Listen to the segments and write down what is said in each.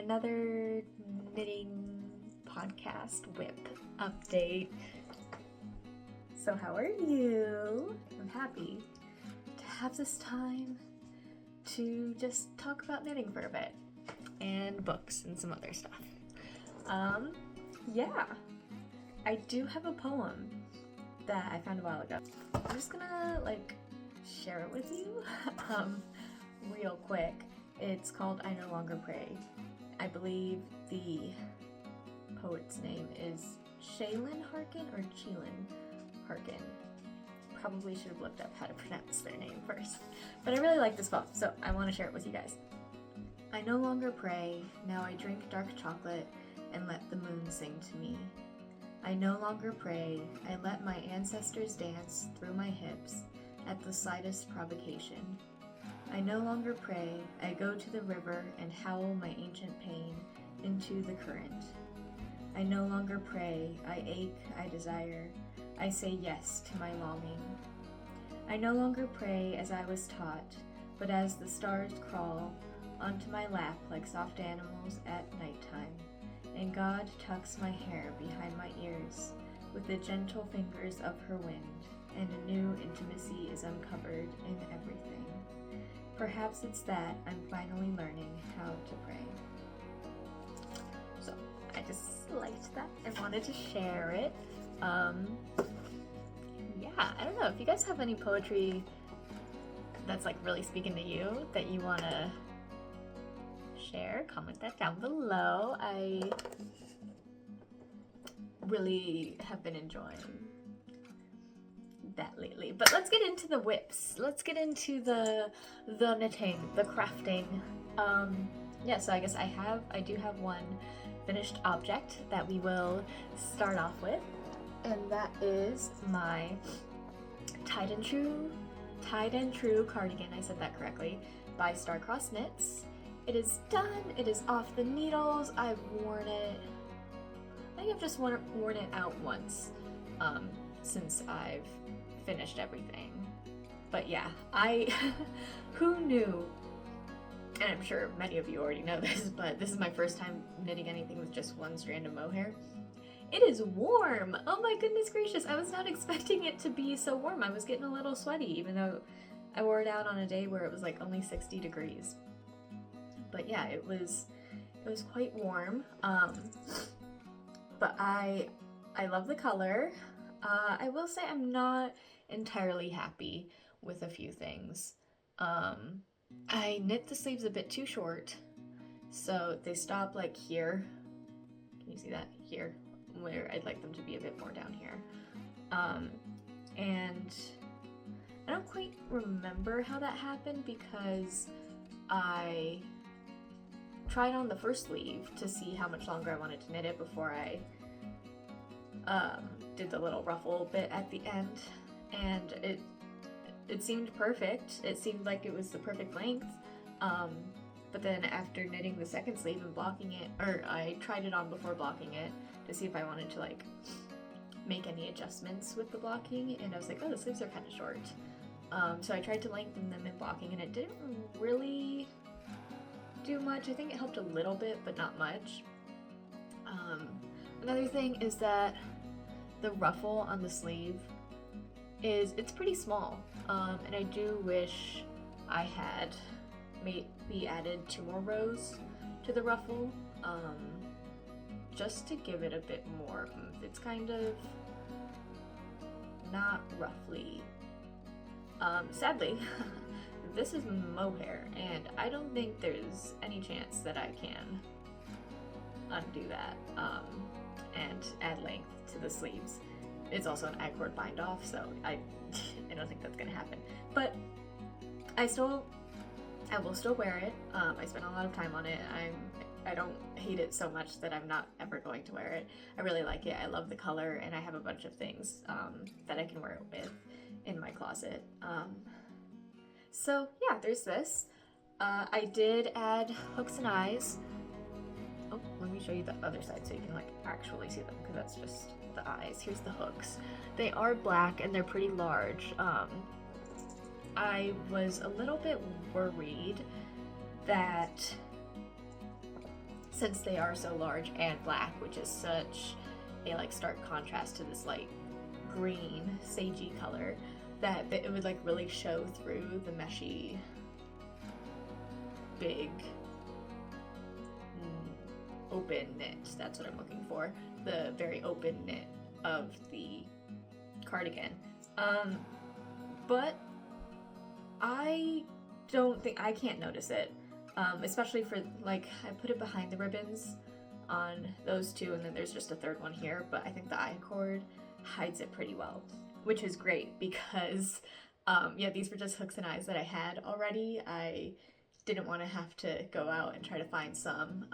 another knitting podcast whip update. So how are you? I'm happy to have this time to just talk about knitting for a bit and books and some other stuff. Yeah, I do have a poem that I found a while ago. I'm just gonna share it with you real quick. It's called I No Longer Pray. I believe the poet's name is Shaylin Harkin or Cheelin Harkin. Probably should have looked up how to pronounce their name first. But I really like this poem, so I want to share it with you guys. I no longer pray, now I drink dark chocolate and let the moon sing to me. I no longer pray, I let my ancestors dance through my hips at the slightest provocation. I no longer pray, I go to the river and howl my ancient pain into the current. I no longer pray, I ache, I desire, I say yes to my longing. I no longer pray as I was taught, but as the stars crawl onto my lap like soft animals at nighttime, and God tucks my hair behind my ears with the gentle fingers of her wind, and a new intimacy is uncovered in everything. Perhaps it's that I'm finally learning how to pray. So, I just liked that. I wanted to share it. Yeah, I don't know, if you guys have any poetry that's really speaking to you that you want to share, comment that down below. I really have been enjoying that lately. But let's get into the whips. Let's get into the knitting, the crafting. Yeah, so I guess I do have one finished object that we will start off with, and that is my Tied and True Cardigan. I said that correctly, by Starcross Knits. It is done. It is off the needles. I've worn it. I think I've just worn it out once since I've finished everything. But yeah, who knew, and I'm sure many of you already know this, but this is my first time knitting anything with just one strand of mohair. It is warm! Oh my goodness gracious, I was not expecting it to be so warm. I was getting a little sweaty, even though I wore it out on a day where it was only 60 degrees. But yeah, it was quite warm. But I love the color. I will say I'm not entirely happy with a few things. I knit the sleeves a bit too short, so they stop here. Can you see that? Here, where I'd like them to be a bit more down here. And I don't quite remember how that happened because I tried on the first sleeve to see how much longer I wanted to knit it before I did the little ruffle bit at the end, and it seemed perfect. It seemed like it was the perfect length, but then after knitting the second sleeve and blocking it, or I tried it on before blocking it to see if I wanted to make any adjustments with the blocking, and I was like, oh, the sleeves are kind of short. So I tried to lengthen them in blocking, and it didn't really do much. I think it helped a little bit, but not much. Another thing is that the ruffle on the sleeve it's pretty small, and I do wish I had maybe added 2 more rows to the ruffle, just to give it a bit more oomph. It's kind of not ruffly. Sadly, this is mohair, and I don't think there's any chance that I can undo that and add length to the sleeves. It's also an I-cord bind off, so I don't think that's gonna happen. But I will still wear it. I spent a lot of time on it. I don't hate it so much that I'm not ever going to wear it. I really like it. I love the color, and I have a bunch of things that I can wear it with in my closet. So yeah, there's this. I did add hooks and eyes. Oh, let me show you the other side so you can actually see them, because that's just the eyes. Here's the hooks. They are black and they're pretty large. I was a little bit worried that since they are so large and black, which is such a like stark contrast to this light green sagey color, that it would like really show through the meshy big open knit. That's what I'm looking for, the very open knit of the cardigan. But I don't think, I can't notice it, especially for like, I put it behind the ribbons on those two, and then there's just a third one here, but I think the I-cord hides it pretty well, which is great because yeah, these were just hooks and eyes that I had already. I didn't want to have to go out and try to find some,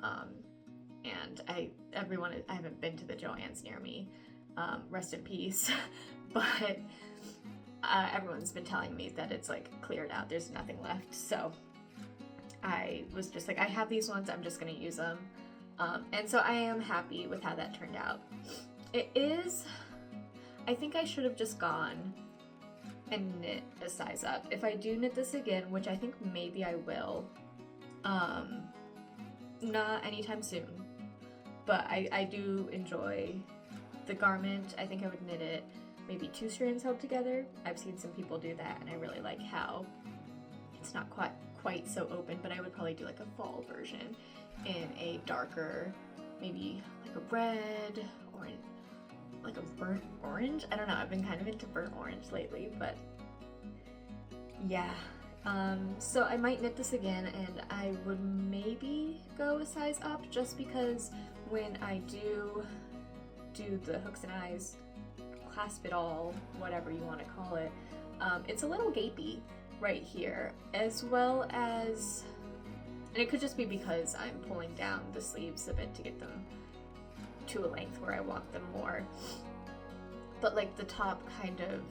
and I haven't been to the Joann's near me, rest in peace, but everyone's been telling me that it's like cleared out, there's nothing left, so I was just like, I have these ones, I'm just gonna use them, and so I am happy with how that turned out. It is, I think I should have just gone and knit a size up. If I do knit this again, which I think maybe I will, not anytime soon, but I do enjoy the garment. I think I would knit it maybe 2 strands held together. I've seen some people do that, and I really like how it's not quite so open, but I would probably do like a fall version in a darker, maybe like a red or like a burnt orange. I don't know, I've been kind of into burnt orange lately, but yeah. So I might knit this again, and I would maybe go a size up, just because when I do the hooks and eyes, clasp it all, whatever you want to call it, it's a little gapey right here, as well as, and it could just be because I'm pulling down the sleeves a bit to get them to a length where I want them more, but like the top kind of,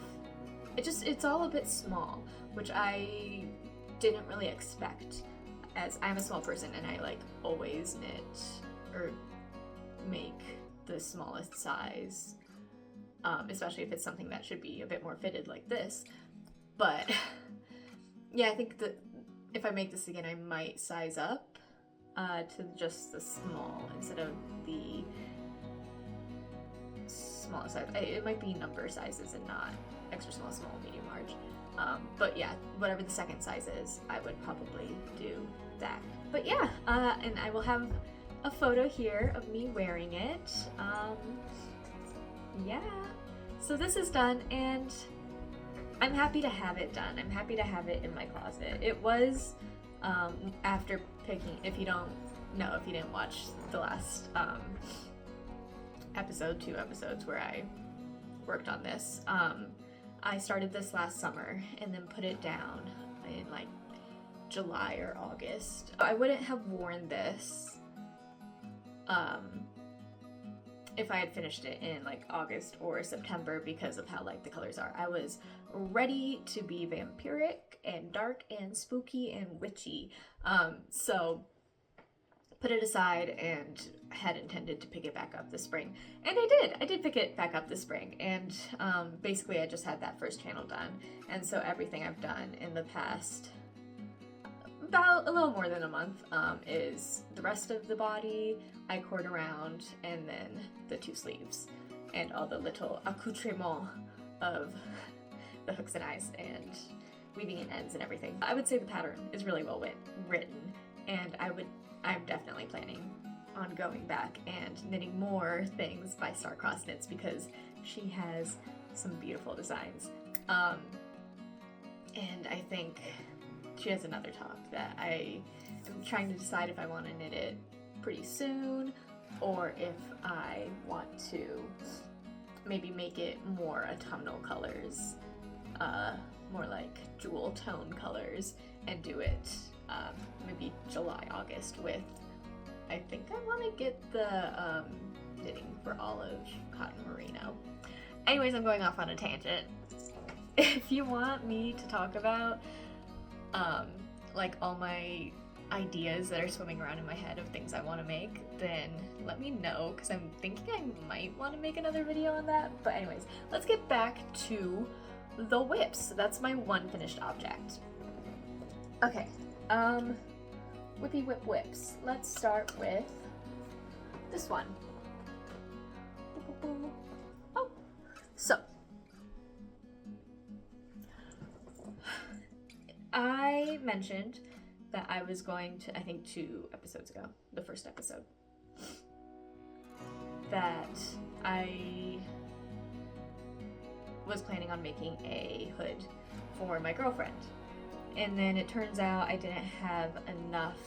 it's all a bit small, which I didn't really expect, as I'm a small person and I like always knit or make the smallest size, especially if it's something that should be a bit more fitted like this. But yeah, I think that if I make this again, I might size up to just the small instead of the smallest size. It might be number sizes and not extra small, small, medium, large. But yeah, whatever the second size is, I would probably do that. But yeah, and I will have a photo here of me wearing it. Yeah, so this is done, and I'm happy to have it done. I'm happy to have it in my closet. It was, after picking, if you didn't watch the last 2 episodes where I worked on this, I started this last summer and then put it down in like July or August. I wouldn't have worn this if I had finished it in like August or September because of how light the colors are. I was ready to be vampiric and dark and spooky and witchy, so put it aside and had intended to pick it back up this spring. And I did pick it back up this spring, and basically I just had that first channel done, and so everything I've done in the past about a little more than a month is the rest of the body, I-cord around, and then the 2 sleeves, and all the little accoutrements of the hooks and eyes and weaving in ends and everything. I would say the pattern is really well written, and I'm definitely planning on going back and knitting more things by Starcross Knits because she has some beautiful designs. And I think she has another top that I am trying to decide if I want to knit it pretty soon or if I want to maybe make it more autumnal colors, more like jewel tone colors, and do it maybe July, August with, I think I want to get the knitting for olive cotton merino. Anyways, I'm going off on a tangent. If you want me to talk about like all my ideas that are swimming around in my head of things I want to make, then let me know, because I'm thinking I might want to make another video on that. But anyways, let's get back to the whips. That's my one finished object. Okay, whippy whip whips. Let's start with this one. Oh, so I mentioned that I was going to, I think 2 episodes ago, the first episode, that I was planning on making a hood for my girlfriend. And then it turns out I didn't have enough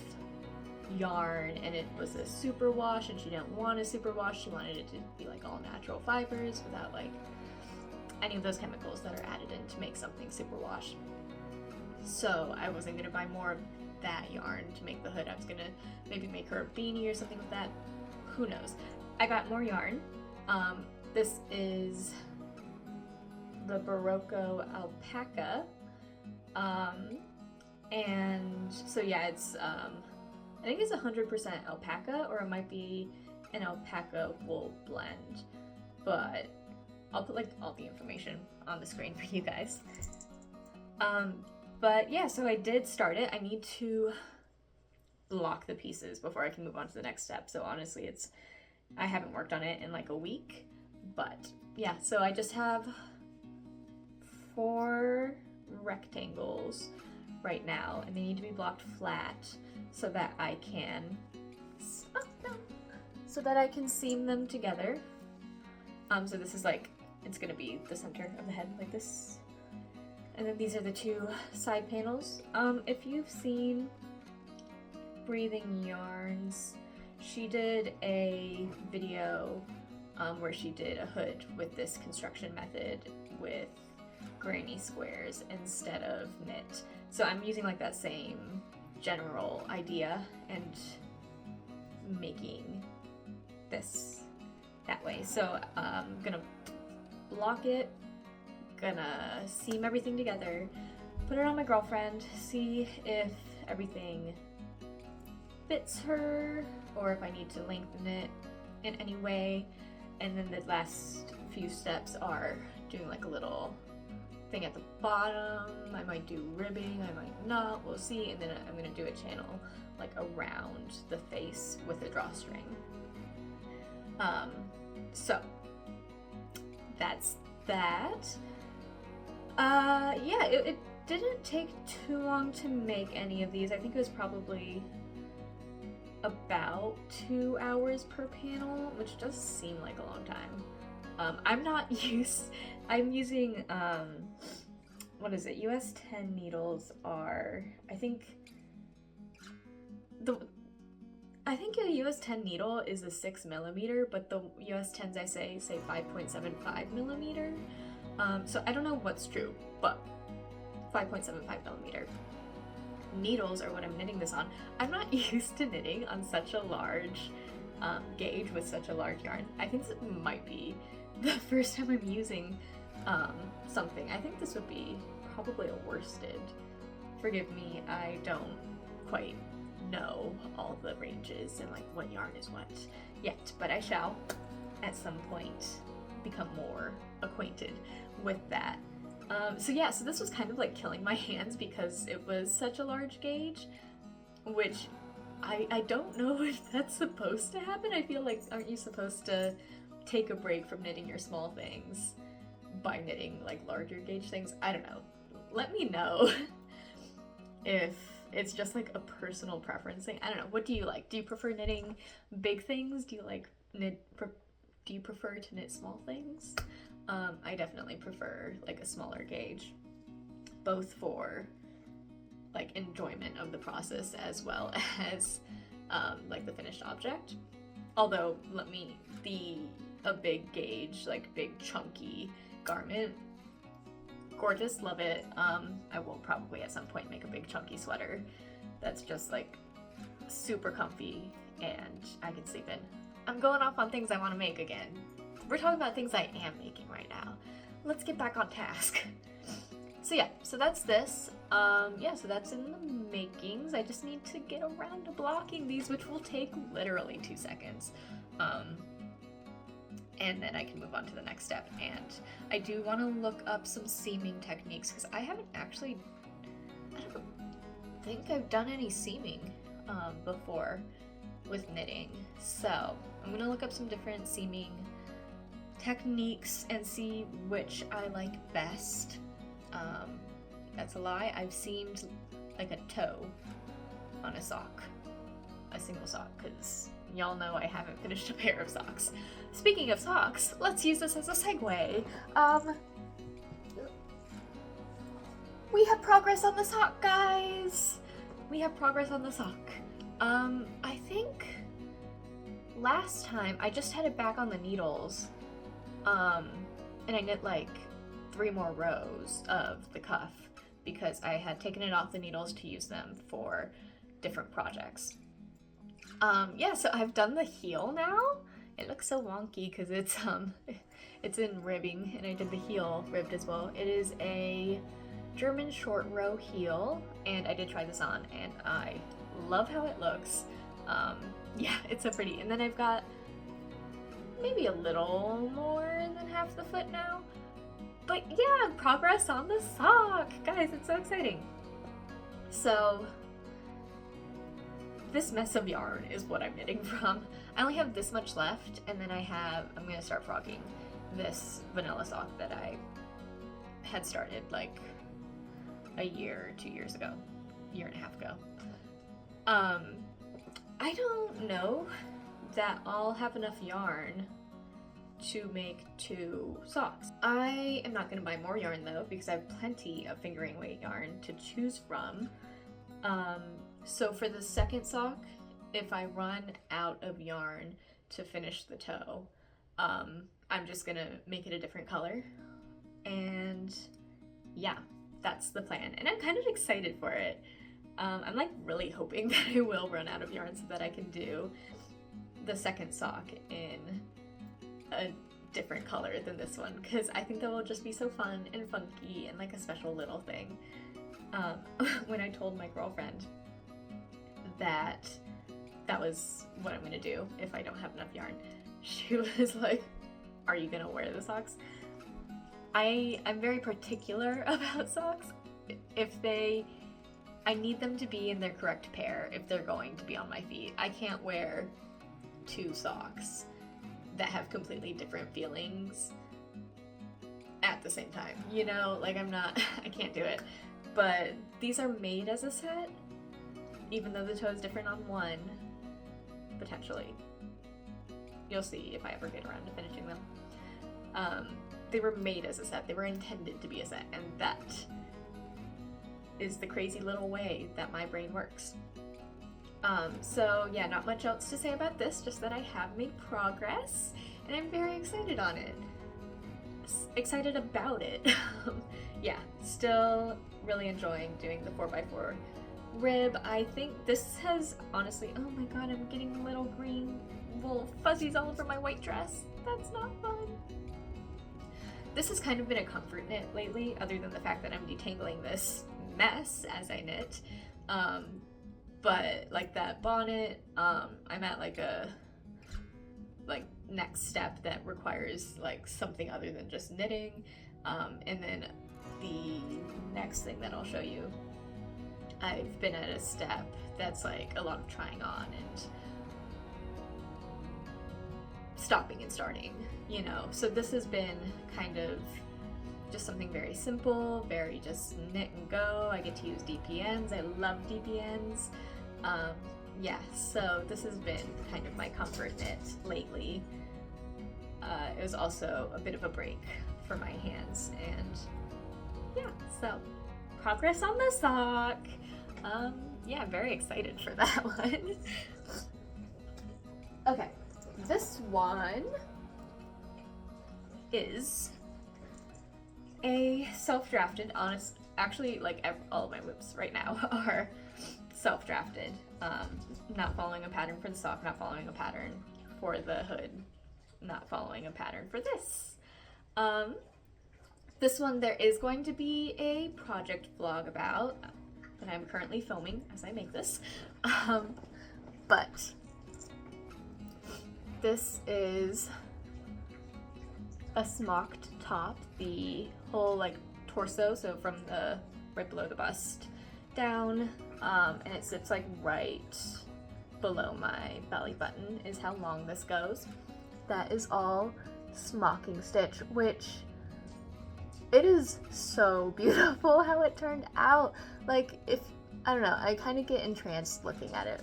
yarn, and it was a super wash, and she didn't want a super wash. She wanted it to be like all natural fibers without like any of those chemicals that are added in to make something super wash. So I wasn't gonna buy more of that yarn to make the hood. I was gonna maybe make her a beanie or something with that. Who knows? I got more yarn. This is the Barocco alpaca. And so yeah, it's I think it's 100% alpaca, or it might be an alpaca wool blend, but I'll put like all the information on the screen for you guys. But yeah, so I did start it. I need to block the pieces before I can move on to the next step. So honestly, I haven't worked on it in like a week, but yeah, so I just have 4 rectangles right now, and they need to be blocked flat so that I can seam them together. So this is like, it's gonna be the center of the head like this, and then these are the 2 side panels. If you've seen Breathing Yarns, she did a video where she did a hood with this construction method with granny squares instead of knit. So I'm using like that same general idea and making this that way. So I'm gonna block it, gonna seam everything together, put it on my girlfriend, see if everything fits her or if I need to lengthen it in any way. And then the last few steps are doing like a little thing at the bottom. I might do ribbing, I might not, we'll see. And then I'm gonna do a channel like around the face with a drawstring. So that's that. Yeah, it didn't take too long to make any of these. I think it was probably about 2 hours per panel, which does seem like a long time. I'm using, what is it? US 10 needles are, I think a US 10 needle is a 6mm, but the US 10s I say 5.75mm. So I don't know what's true, but 5.75mm. Needles are what I'm knitting this on. I'm not used to knitting on such a large gauge with such a large yarn. I think this might be the first time I'm using something. I think this would be probably a worsted. Forgive me, I don't quite know all the ranges and like what yarn is what yet, but I shall at some point become more acquainted with that. So yeah, so this was kind of like killing my hands because it was such a large gauge, which I don't know if that's supposed to happen. I feel like, aren't you supposed to take a break from knitting your small things by knitting like larger gauge things? I don't know. Let me know if it's just like a personal preference thing. I don't know. What do you like? Do you prefer knitting big things? Do you prefer to knit small things? I definitely prefer like a smaller gauge, both for like enjoyment of the process as well as like the finished object. Although a big gauge, like big chunky garment, gorgeous, love it. I will probably at some point make a big chunky sweater that's just like super comfy and I can sleep in. I'm going off on things I want to make again. We're talking about things I am making right now. Let's get back on task. So yeah, so that's this. Yeah, so that's in the makings. I just need to get around to blocking these, which will take literally 2 seconds. And then I can move on to the next step. And I do want to look up some seaming techniques because I don't think I've done any seaming before. with knitting. So I'm gonna look up some different seaming techniques and see which I like best. That's a lie. I've seamed like a toe on a sock, a single sock, because y'all know I haven't finished a pair of socks. Speaking of socks, let's use this as a segue. We have progress on the sock, guys! We have progress on the sock. I think last time I just had it back on the needles, and I knit like 3 more rows of the cuff because I had taken it off the needles to use them for different projects. Yeah, so I've done the heel now. It looks so wonky because it's in ribbing, and I did the heel ribbed as well. It is a German short row heel, and I did try this on, and I love how it looks. Yeah, it's so pretty. And then I've got maybe a little more than half the foot now. But yeah, progress on the sock! Guys, it's so exciting. So this mess of yarn is what I'm knitting from. I only have this much left, and then I'm gonna start frogging this vanilla sock that I had started like a year, 2 years ago, year and a half ago. I don't know that I'll have enough yarn to make 2 socks. I am not gonna buy more yarn though, because I have plenty of fingering weight yarn to choose from. So for the second sock, if I run out of yarn to finish the toe, I'm just gonna make it a different color. And yeah, that's the plan. And I'm kind of excited for it. I'm like really hoping that I will run out of yarn so that I can do the second sock in a different color than this one, because I think that will just be so fun and funky and like a special little thing. When I told my girlfriend that was what I'm gonna do if I don't have enough yarn, she was like, "Are you gonna wear the socks?" I'm very particular about socks. I need them to be in their correct pair if they're going to be on my feet. I can't wear 2 socks that have completely different feelings at the same time. You know, like I can't do it. But these are made as a set, even though the toe is different on one, potentially. You'll see if I ever get around to finishing them. They were made as a set. They were intended to be a set, and that is the crazy little way that my brain works. So yeah, not much else to say about this, just that I have made progress, and I'm very excited on it. Excited about it. Yeah, still really enjoying doing the 4x4 rib. I think this has honestly, oh my god, I'm getting little green wool fuzzies all over my white dress. That's not fun. This has kind of been a comfort knit lately, other than the fact that I'm detangling this mess as I knit. But like that bonnet, I'm at like a next step that requires like something other than just knitting. And then the next thing that I'll show you, I've been at a step that's like a lot of trying on and stopping and starting, you know. So this has been kind of just something very simple, very just knit and go. I get to use DPNs. I love DPNs. Yeah, so this has been kind of my comfort knit lately. It was also a bit of a break for my hands, and yeah, so progress on the sock. Yeah, I'm very excited for that one. Okay, this one is a self-drafted, actually like all of my whips right now are self-drafted. Not following a pattern for the sock, not following a pattern for the hood, not following a pattern for this. This one there is going to be a project vlog about that I'm currently filming as I make this. But this is a smocked top, the whole like torso, so from the right below the bust down, and it sits like right below my belly button is how long this goes. That is all smocking stitch, which it is so beautiful how it turned out. Like, I don't know, I kind of get entranced looking at it.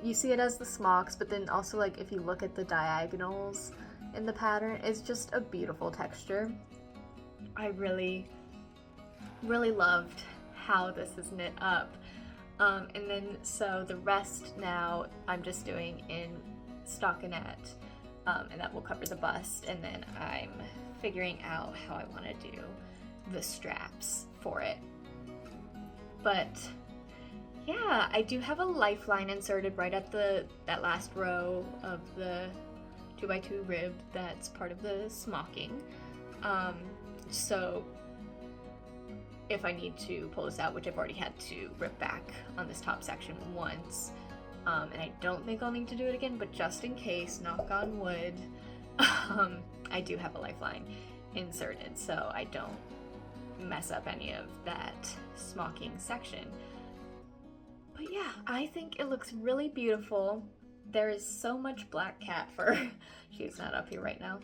You see it as the smocks, but then also, like, if you look at the diagonals in the pattern, it's just a beautiful texture. I really, really loved how this is knit up. And then, so the rest now I'm just doing in stockinette, and that will cover the bust, and then I'm figuring out how I want to do the straps for it. But yeah, I do have a lifeline inserted right at that last row of the 2x2 rib that's part of the smocking. So if I need to pull this out, which I've already had to rip back on this top section once, and I don't think I'll need to do it again, but just in case, knock on wood, I do have a lifeline inserted so I don't mess up any of that smocking section. But yeah, I think it looks really beautiful. There is so much black cat fur. She's not up here right now.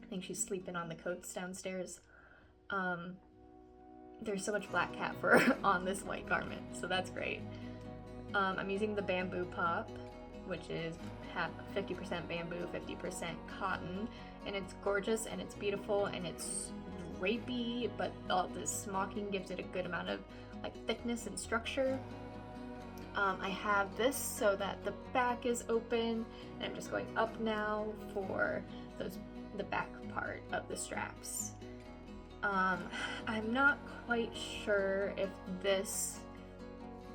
I think she's sleeping on the coats downstairs. There's so much black cat fur on this white garment, so that's great. I'm using the bamboo pop, which is 50% bamboo, 50% cotton, and it's gorgeous and it's beautiful and it's drapey, but all this smocking gives it a good amount of like thickness and structure. I have this so that the back is open, and I'm just going up now for the back part of the straps. I'm not quite sure if this,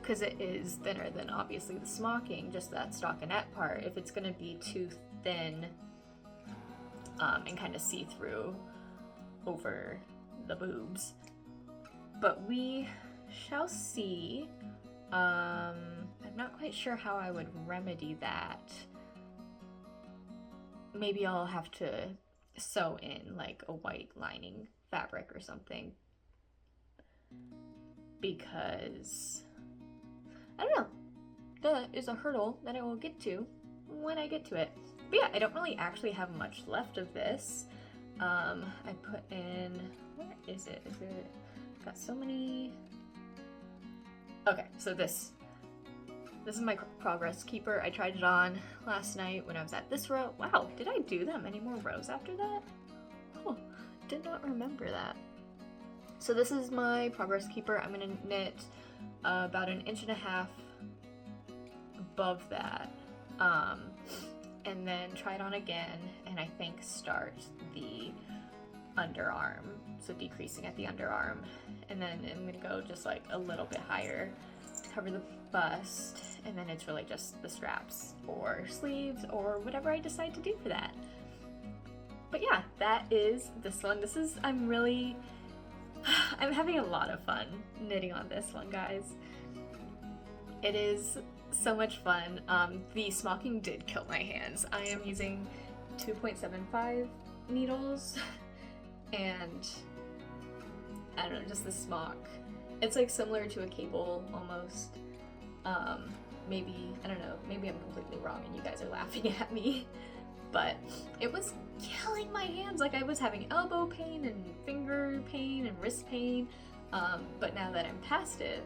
because it is thinner than obviously the smocking, just that stockinette part, if it's gonna be too thin and kind of see-through over the boobs. But we shall see. I'm not quite sure how I would remedy that. Maybe I'll have to sew in like a white lining fabric or something, because I don't know, that is a hurdle that I will get to when I get to it. But yeah, I don't really actually have much left of this. I put in, where is it? Got so many. Okay, so this is my progress keeper. I tried it on last night when I was at this row. Wow, did I do that many more rows after that? Oh, did not remember that. So this is my progress keeper. I'm gonna knit about 1.5 inches above that, and then try it on again, and I think start the underarm, so decreasing at the underarm, and then I'm gonna go just like a little bit higher to cover the bust, and then it's really just the straps or sleeves or whatever I decide to do for that. But yeah, that is this one. I'm having a lot of fun knitting on this one, guys. It is so much fun. The smocking did kill my hands. I am using 2.75 needles, and I don't know, just the smock. It's like similar to a cable almost. Maybe, I don't know, maybe I'm completely wrong and you guys are laughing at me, but it was killing my hands. Like, I was having elbow pain and finger pain and wrist pain, but now that I'm past it,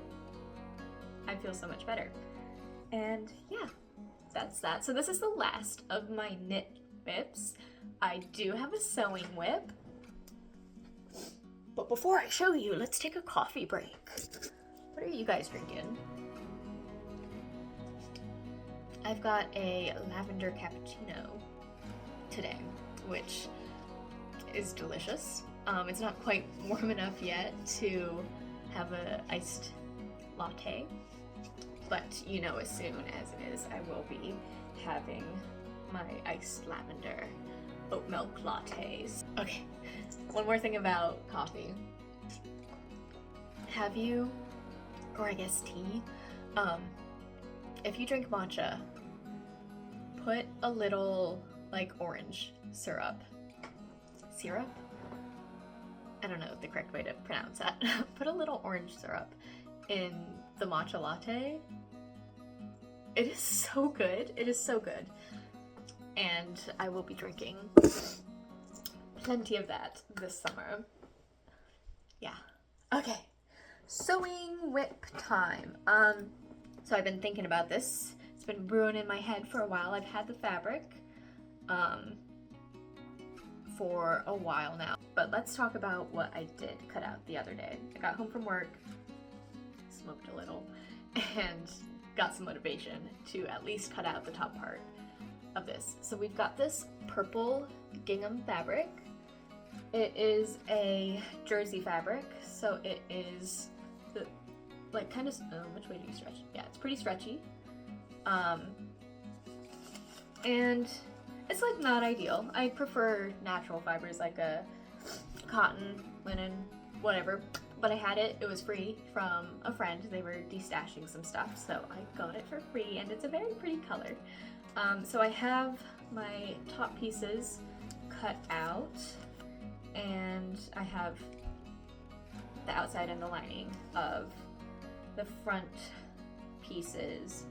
I feel so much better. And yeah, that's that. So this is the last of my knit whips. I do have a sewing whip, but before I show you, let's take a coffee break. What are you guys drinking? I've got a lavender cappuccino today, which is delicious. It's not quite warm enough yet to have an iced latte, but you know, as soon as it is, I will be having my iced lavender oat milk lattes. Okay, one more thing about coffee. Have you, or I guess tea, if you drink matcha, put a little like orange syrup. I don't know the correct way to pronounce that. Put a little orange syrup in the matcha latte. It is so good. It is so good. And I will be drinking plenty of that this summer. Yeah. Okay. Sewing whip time. So I've been thinking about this. It's been brewing in my head for a while. I've had the fabric for a while now. But let's talk about what I did cut out the other day. I got home from work, smoked a little, and got some motivation to at least cut out the top part of this. So we've got this purple gingham fabric. It is a jersey fabric, so it is like kind of, which way do you stretch? Yeah, it's pretty stretchy. And it's like not ideal. I prefer natural fibers like a cotton, linen, whatever. But I had it was free from a friend. They were destashing some stuff, so I got it for free, and it's a very pretty color. So I have my top pieces cut out, and I have the outside and the lining of the front pieces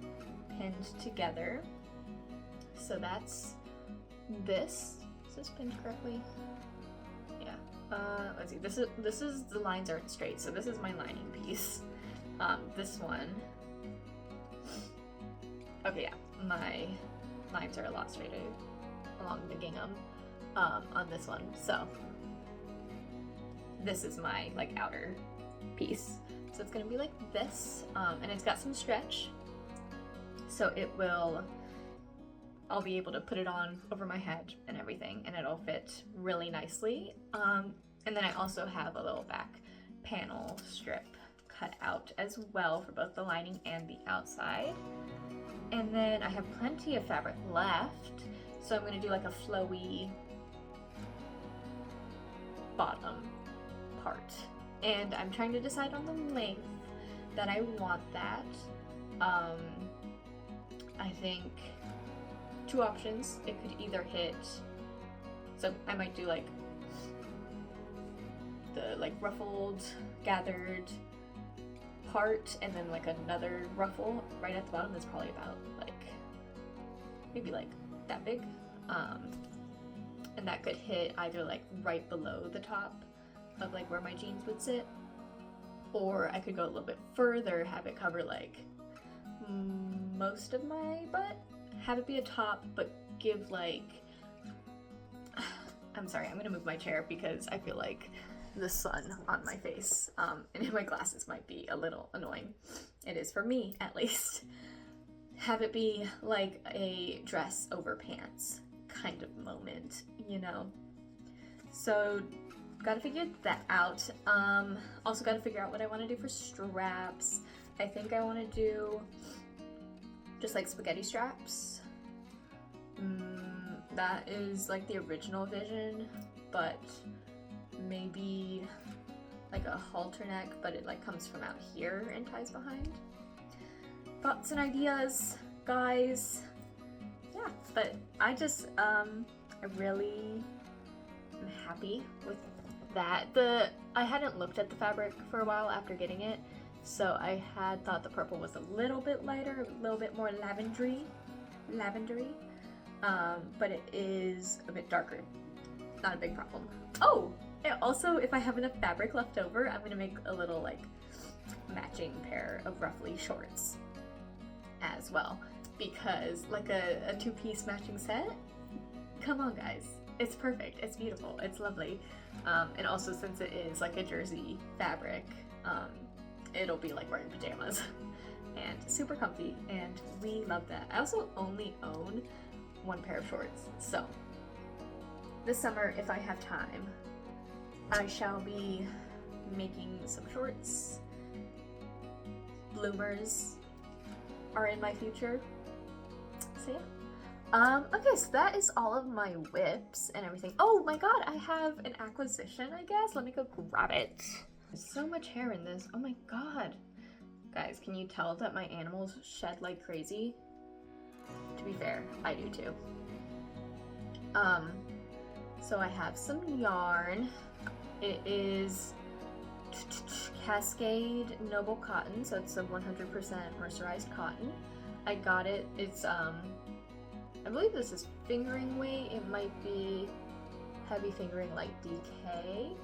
pinned together. So that's this. Is this pinned correctly? Yeah. Let's see. This is the lines aren't straight, so this is my lining piece. This one. Okay, yeah. My lines are a lot straighter along the gingham on this one. So this is my like outer piece. So it's gonna be like this, and it's got some stretch, so it will. I'll be able to put it on over my head and everything, and it'll fit really nicely. And then I also have a little back panel strip cut out as well for both the lining and the outside. And then I have plenty of fabric left, so I'm going to do like a flowy bottom part. And I'm trying to decide on the length that I want that. I think two options. It could either hit, so I might do like the like ruffled gathered part and then like another ruffle right at the bottom that's probably about like maybe like that big, and that could hit either like right below the top of like where my jeans would sit, or I could go a little bit further, have it cover like most of my butt, have it be a top, but give like, I'm sorry, I'm gonna move my chair because I feel like the sun on my face and my glasses might be a little annoying. It is for me, at least. Have it be like a dress over pants kind of moment, you know? So gotta figure that out. Also gotta figure out what I want to do for straps. I think I want to do just like spaghetti straps. That is like the original vision, but maybe like a halter neck, but it like comes from out here and ties behind. Thoughts and ideas, guys. Yeah, but I just I really am happy with that. I hadn't looked at the fabric for a while after getting it, so I had thought the purple was a little bit lighter, a little bit more lavendery, but it is a bit darker. Not a big problem. Oh, and also if I have enough fabric left over, I'm gonna make a little like matching pair of roughly shorts as well, because like a two-piece matching set, come on guys, it's perfect, it's beautiful, it's lovely. And also since it is like a jersey fabric, it'll be like wearing pajamas and super comfy, and we love that. I also only own one pair of shorts, so this summer, if I have time, I shall be making some shorts. Bloomers are in my future, so yeah. Okay, so that is all of my whips and everything. Oh my god, I have an acquisition, I guess. Let me go grab it. There's so much hair in this. Oh my god. Guys, can you tell that my animals shed like crazy? To be fair, I do too. So I have some yarn. It is Cascade Noble Cotton, so it's a 100% mercerized cotton. I got it. It's I believe this is fingering weight. It might be heavy fingering light DK.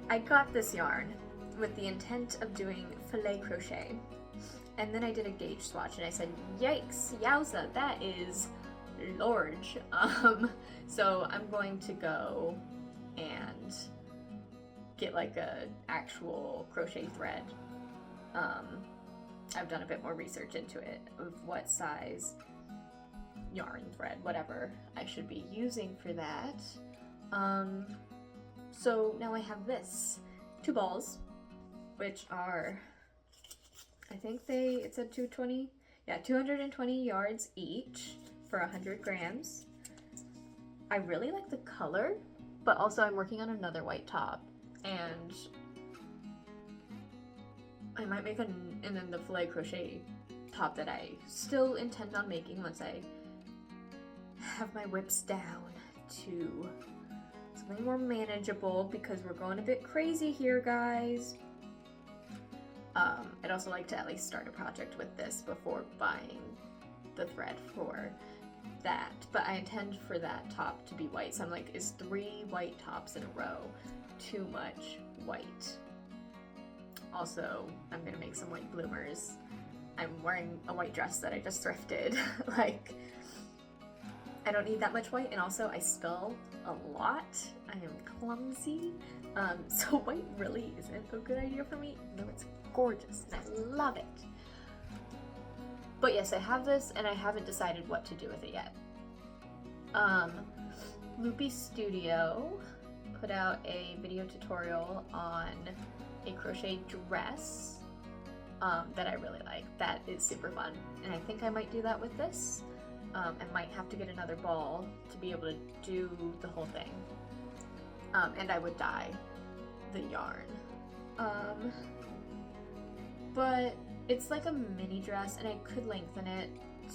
I got this yarn with the intent of doing filet crochet, and then I did a gauge swatch and I said, yikes, yowza, that is large. So I'm going to go and get like a actual crochet thread. I've done a bit more research into it of what size yarn thread, whatever I should be using for that. So now I have this, 2 balls, which are, I think it said 220, yeah, 220 yards each for 100 grams. I really like the color, but also I'm working on another white top, and I might make and then the filet crochet top that I still intend on making once I have my whips down to something more manageable, because we're going a bit crazy here, guys. I'd also like to at least start a project with this before buying the thread for that, but I intend for that top to be white, so I'm like, is 3 white tops in a row too much white? Also, I'm gonna make some white bloomers. I'm wearing a white dress that I just thrifted. Like, I don't need that much white, and also I spill a lot. I am clumsy, so white really isn't a good idea for me, though it's gorgeous and I love it. But yes, I have this and I haven't decided what to do with it yet. Loopy Studio put out a video tutorial on a crochet dress that I really like. That is super fun, and I think I might do that with this. I might have to get another ball to be able to do the whole thing. And I would dye the yarn. But it's like a mini dress, and I could lengthen it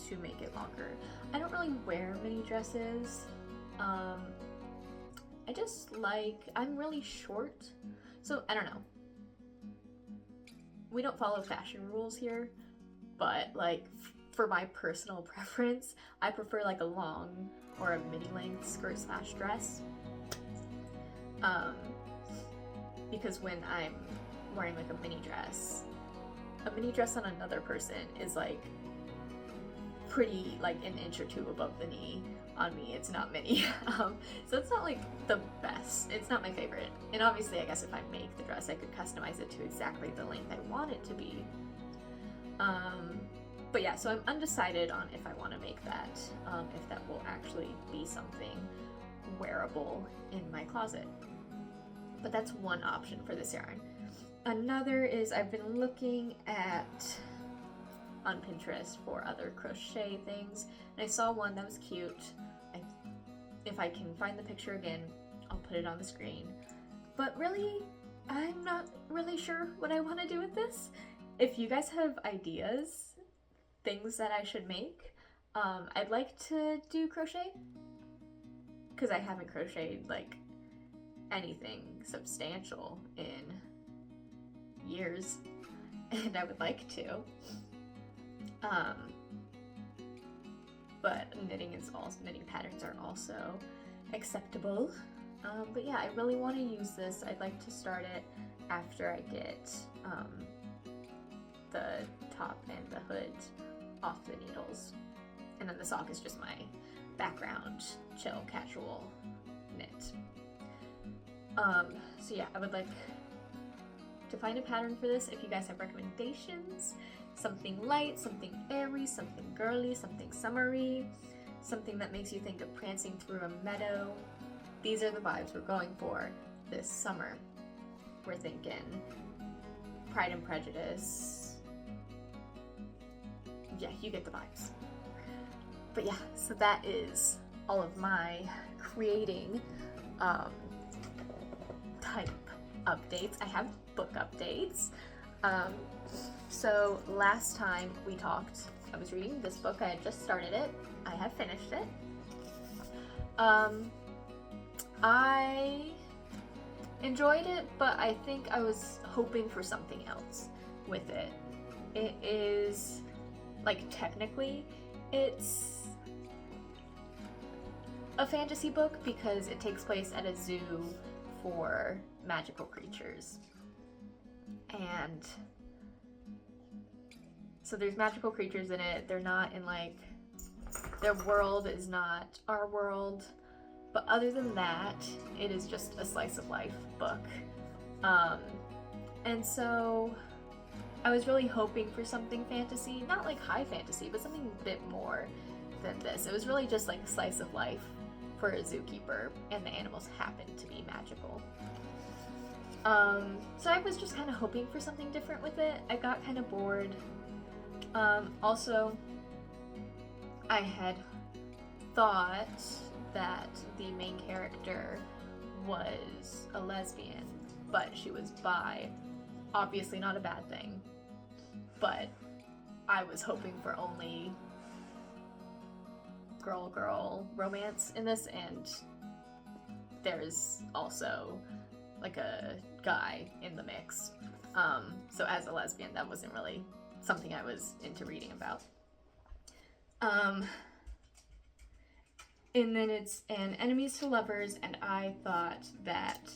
to make it longer. I don't really wear mini dresses. I just I'm really short, so I don't know. We don't follow fashion rules here, but like for my personal preference, I prefer like a long or a midi length skirt slash dress. Because when I'm wearing like a mini dress on another person is like pretty, like an inch or 2 above the knee. On me, it's not mini. So it's not like the best. It's not my favorite. And obviously, I guess if I make the dress, I could customize it to exactly the length I want it to be. But yeah, so I'm undecided on if I want to make that, if that will actually be something wearable in my closet. But that's one option for this yarn. Another is I've been looking on Pinterest for other crochet things, and I saw one that was cute. If I can find the picture again, I'll put it on the screen. But really, I'm not really sure what I want to do with this. If you guys have ideas, things that I should make, I'd like to do crochet, because I haven't crocheted like anything substantial in years, and I would like to. But knitting patterns are also acceptable. But yeah, I really want to use this. I'd like to start it after I get the top and the hood off the needles. And then the sock is just my background, chill, casual knit. So yeah, I would like to find a pattern for this. If you guys have recommendations, something light, something airy, something girly, something summery, something that makes you think of prancing through a meadow. These are the vibes we're going for this summer. We're thinking Pride and Prejudice. Yeah, you get the vibes. But yeah, so that is all of my creating type updates. I have book updates. So last time we talked, I was reading this book. I had just started it. I have finished it. I enjoyed it, but I think I was hoping for something else with it. It is like technically it's a fantasy book because it takes place at a zoo for magical creatures. And so there's magical creatures in it. They're not in like, their world is not our world. But other than that, it is just a slice of life book. And so I was really hoping for something fantasy, not like high fantasy, but something a bit more than this. It was really just like a slice of life for a zookeeper, and the animals happened to be magical. So I was just kind of hoping for something different with it. I got kind of bored. Also, I had thought that the main character was a lesbian, but she was bi. Obviously not a bad thing, but I was hoping for only girl-girl romance in this, and there's also like a guy in the mix. So as a lesbian, that wasn't really something I was into reading about. And then it's an enemies to lovers, and I thought that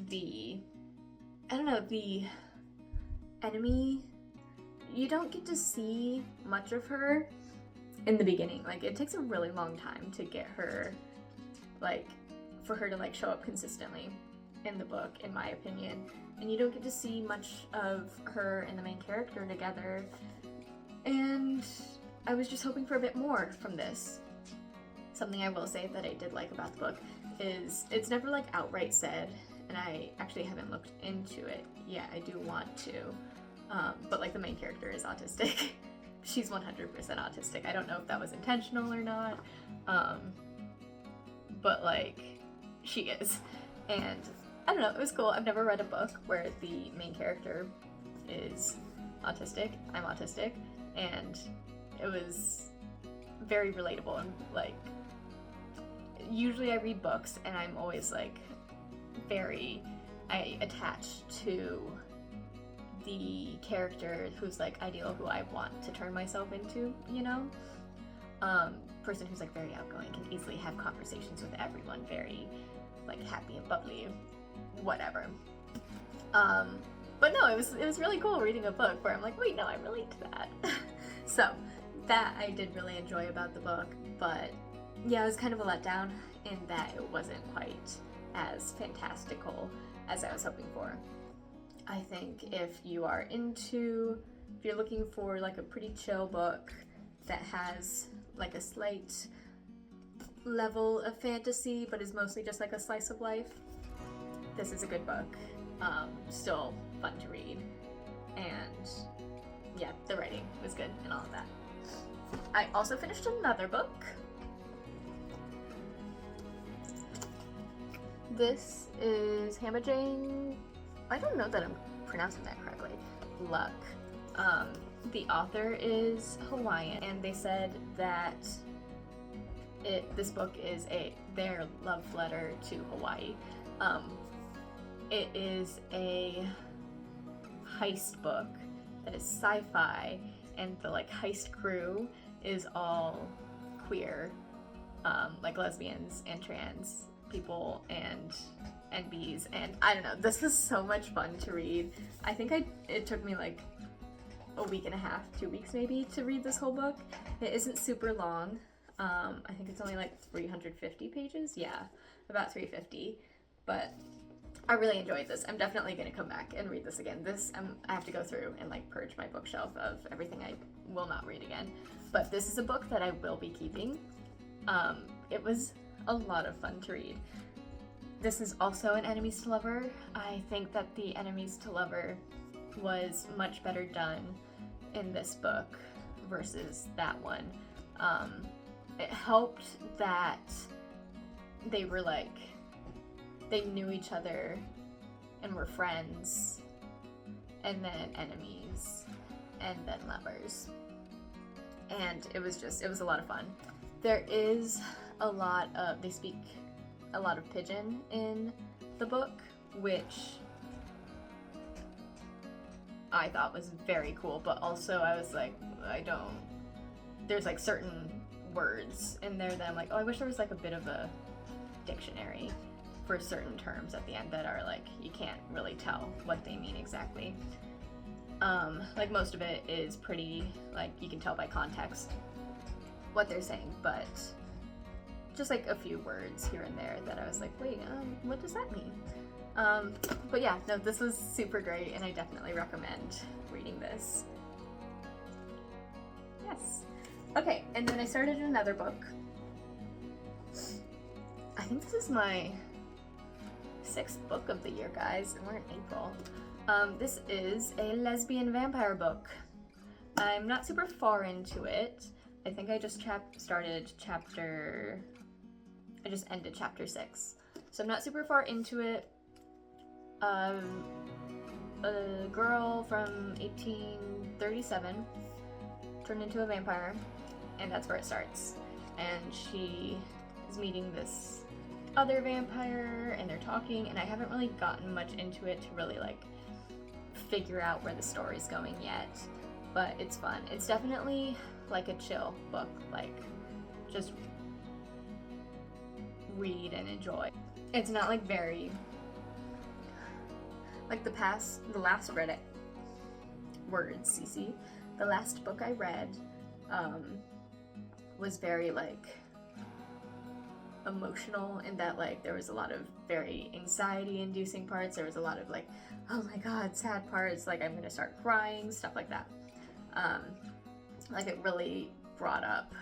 the enemy, you don't get to see much of her in the beginning. Like, it takes a really long time to get her, like, for her to like show up consistently in the book, in my opinion. And you don't get to see much of her and the main character together. And I was just hoping for a bit more from this. Something I will say that I did like about the book is it's never like outright said, and I actually haven't looked into it yet. I do want to, but like the main character is autistic. She's 100% autistic. I don't know if that was intentional or not, but like she is. And I don't know, it was cool. I've never read a book where the main character is autistic. I'm autistic, and it was very relatable. And like, usually I read books and I'm always like I attach to the character who's like ideal, who I want to turn myself into, you know? Person who's like very outgoing, can easily have conversations with everyone, very like happy and bubbly, whatever. But no, it was really cool reading a book where I'm like, wait, no, I relate to that. So that I did really enjoy about the book, but yeah, it was kind of a letdown in that it wasn't quite as fantastical as I was hoping for. I think if you're looking for like a pretty chill book that has like a slight level of fantasy but is mostly just like a slice of life, this is a good book. Still fun to read, and yeah, the writing was good and all of that. I also finished another book. This is Hamajane, I don't know that I'm pronouncing that correctly, Luck. The author is Hawaiian, and they said that this book is their love letter to Hawaii. It is a heist book that is sci-fi, and the like heist crew is all queer, like lesbians and trans people and NBs, and I don't know, this was so much fun to read. I think it took me like a week and a half, 2 weeks maybe, to read this whole book. It isn't super long. I think it's only like 350 pages. Yeah, about 350. But I really enjoyed this. I'm definitely going to come back and read this again. I have to go through and like purge my bookshelf of everything I will not read again. But this is a book that I will be keeping. It was a lot of fun to read. This is also an enemies to lover. I think that the enemies to lover was much better done in this book versus that one. It helped that they were like, they knew each other and were friends, and then enemies, and then lovers. And it was a lot of fun. There is they speak a lot of pidgin in the book, which I thought was very cool, but also I was like, there's like certain words in there that I'm like, oh, I wish there was like a bit of a dictionary for certain terms at the end that are like, you can't really tell what they mean exactly. Like most of it is pretty, like you can tell by context what they're saying, but just like a few words here and there that I was like, wait, what does that mean? But yeah, no, this was super great, and I definitely recommend reading this. Yes. Okay, and then I started another book. I think this is my 6th book of the year, guys, and we're in April. This is a lesbian vampire book. I'm not super far into it. I think I just ended chapter 6. So I'm not super far into it. A girl from 1837 turned into a vampire, and that's where it starts. And she is meeting this other vampire, and they're talking, and I haven't really gotten much into it to really like figure out where the story's going yet, but it's fun. It's definitely like a chill book, like just read and enjoy. It's not like very like the last Reddit words, CC. The last book I read was very like emotional in that like there was a lot of very anxiety inducing parts. There was a lot of like, oh my god, sad parts, like I'm gonna start crying, stuff like that. Like it really brought up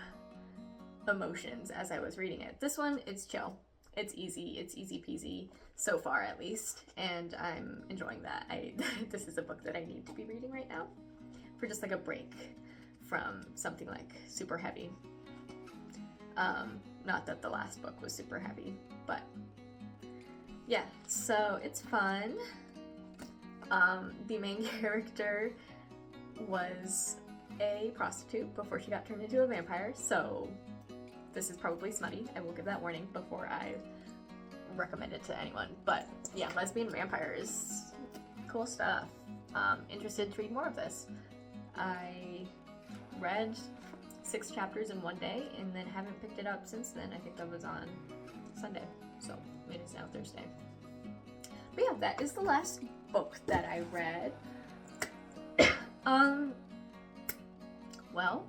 emotions as I was reading it. This one, it's chill. It's easy peasy, so far at least, and I'm enjoying that. This is a book that I need to be reading right now for just like a break from something like super heavy. Not that the last book was super heavy, but yeah, so it's fun. The main character was a prostitute before she got turned into a vampire, so this is probably smutty. I will give that warning before I recommend it to anyone. But yeah, lesbian vampires, cool stuff. Interested to read more of this. I read 6 chapters in one day and then haven't picked it up since then. I think that was on Sunday, so it is now Thursday. But yeah, that is the last book that I read. Well,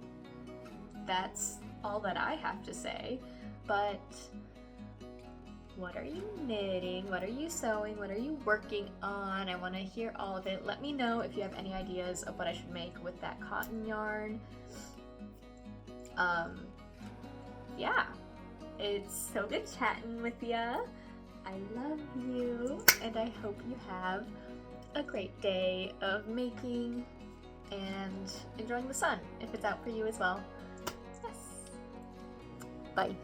that's all that I have to say, but what are you knitting? What are you sewing? What are you working on? I want to hear all of it. Let me know if you have any ideas of what I should make with that cotton yarn. Yeah, it's so good chatting with ya. I love you, and I hope you have a great day of making and enjoying the sun, if it's out for you as well. Yes. Bye.